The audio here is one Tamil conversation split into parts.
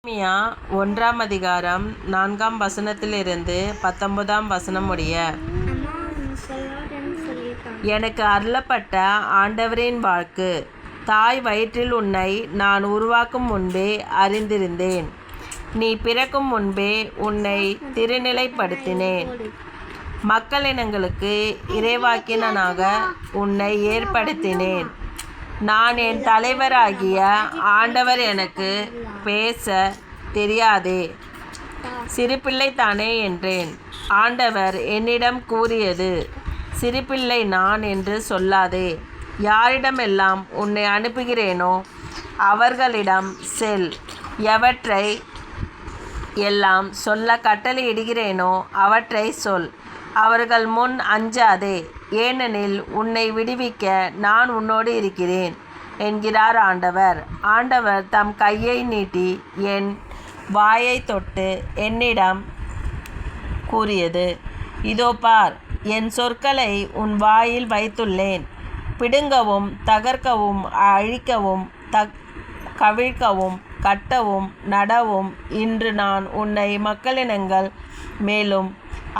எரேமியா 1 அதிகாரம் 4 19 முடிய. எனக்கு அருளப்பட்ட ஆண்டவரின் வாக்கு. தாய் வயிற்றில் உன்னை நான் உருவாக்கும் முன்பே அறிந்திருந்தேன். நீ பிறக்கும் முன்பே உன்னை திருநிலைப்படுத்தினேன். மக்களினங்களுக்கு இறைவாக்கினனாக உன்னை ஏற்படுத்தினேன். நான் என் தலைவராகிய ஆண்டவர் எனக்கு பேச தெரியாதே, சிறுபிள்ளைதானே என்றேன். ஆண்டவர் என்னிடம் கூறியது, சிறுபிள்ளை நான் என்று சொல்லாதே. யாரிடமெல்லாம் உன்னை அனுப்புகிறேனோ அவர்களிடம் செல். எவற்றை எல்லாம் சொல்ல கட்டளையிடுகிறேனோ அவற்றை சொல். அவர்கள் முன் அஞ்சாதே, ஏனெனில் உன்னை விடுவிக்க நான் உன்னோடு இருக்கிறேன் என்கிறார் ஆண்டவர். ஆண்டவர் தம் கையை நீட்டி என் வாயை தொட்டு என்னிடம் கூறியது, இதோ பார், என் சொற்களை உன் வாயில் வைத்துள்ளேன். பிடுங்கவும் தகர்க்கவும் அழிக்கவும் கவிழ்க்கவும் கட்டவும் நடவும் இன்று நான் உன்னை மக்களினங்கள் மேலும்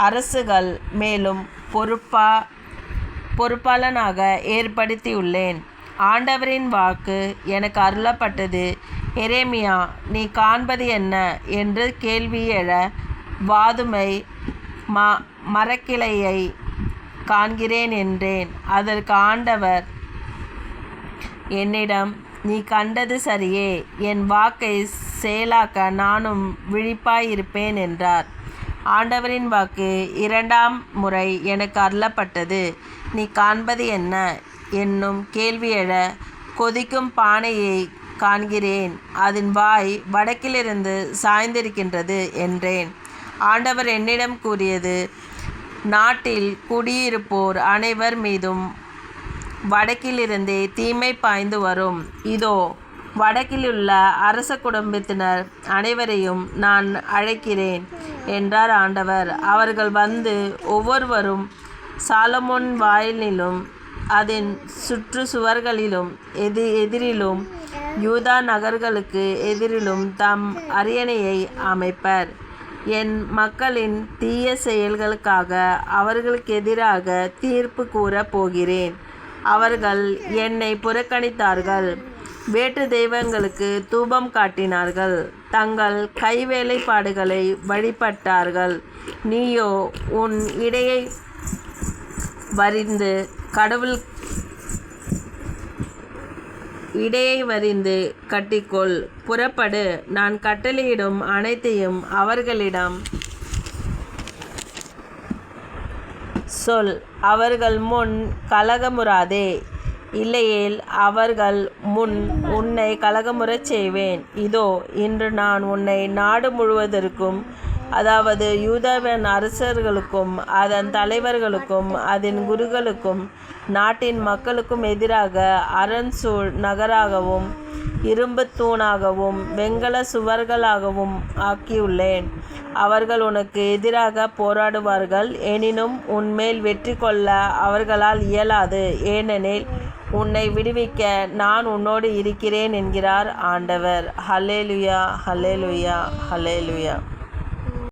அரசுகள் மேலும் பொறுப்பாளனாக ஏற்படுத்தியுள்ளேன். ஆண்டவரின் வாக்கு எனக்கு அருளப்பட்டது. எரேமியா, நீ காண்பது என்ன என்று கேள்வி எழ, வாதுமை மரக்கிளையை காண்கிறேன் என்றேன். அதற்கு ஆண்டவர் என்னிடம், நீ கண்டது சரியே, என் வாக்கை செயலாக்க நானும் விழிப்பாயிருப்பேன் என்றார். ஆண்டவரின் வாக்கு 2 முறை எனக்கு அருளப்பட்டது. நீ காண்பது என்ன என்னும் கேள்வி எழ, கொதிக்கும் பானையை காண்கிறேன், அதன் வாய் வடக்கிலிருந்து சாய்ந்திருக்கின்றது என்றேன். ஆண்டவர் என்னிடம் கூறியது, நாட்டில் குடியிருப்போர் அனைவர் மீதும் வடக்கிலிருந்தே தீமை பாய்ந்து வரும். இதோ, வடக்கிலுள்ள அரச குடும்பத்தினர் அனைவரையும் நான் அழைக்கிறேன் என்றார் ஆண்டவர். அவர்கள் வந்து ஒவ்வொருவரும் சாலமோன் வாயிலிலும் அதன் சுற்றுச்சுவர்களிலும் எதிரிலும் யூதா நகர்களுக்கு எதிரிலும் தம் அரியணையை அமைப்பர். என் மக்களின் தீய செயல்களுக்காக அவர்களுக்கு எதிராக தீர்ப்பு கூறப் போகிறேன். அவர்கள் என்னை புறக்கணித்தார்கள், வேற்று தெய்வங்களுக்கு தூபம் காட்டினார்கள், தங்கள் கைவேலைப்பாடுகளை வழிபட்டார்கள். நீயோ உன் இடையை வரிந்து கட்டிக்கொள். புறப்படு, நான் கட்டளையிடும் அனைத்தையும் அவர்களிடம் சொல். அவர்கள் முன் கலகமுறாதே, இல்லையேல் அவர்கள் முன் உன்னை கலகமுறச் செய்வேன். இதோ, இன்று நான் உன்னை நாடு முழுவதற்கும், அதாவது யூதாவின் அரசர்களுக்கும் அதன் தலைவர்களுக்கும் அதன் குருக்களுக்கும் நாட்டின் மக்களுக்கும் எதிராக அரண்சூழ் நகராகவும் இரும்புத் தூணாகவும் வெண்கல சுவர்களாகவும் ஆக்கியுள்ளேன். அவர்கள் உனக்கு எதிராக போராடுவார்கள், எனினும் உன்மேல் வெற்றி கொள்ள அவர்களால் இயலாது, ஏனெனில் உன்னை விடுவிக்க நான் உன்னோடு இருக்கிறேன் என்கிறார் ஆண்டவர். ஹல்லேலூயா, ஹல்லேலூயா, ஹல்லேலூயா.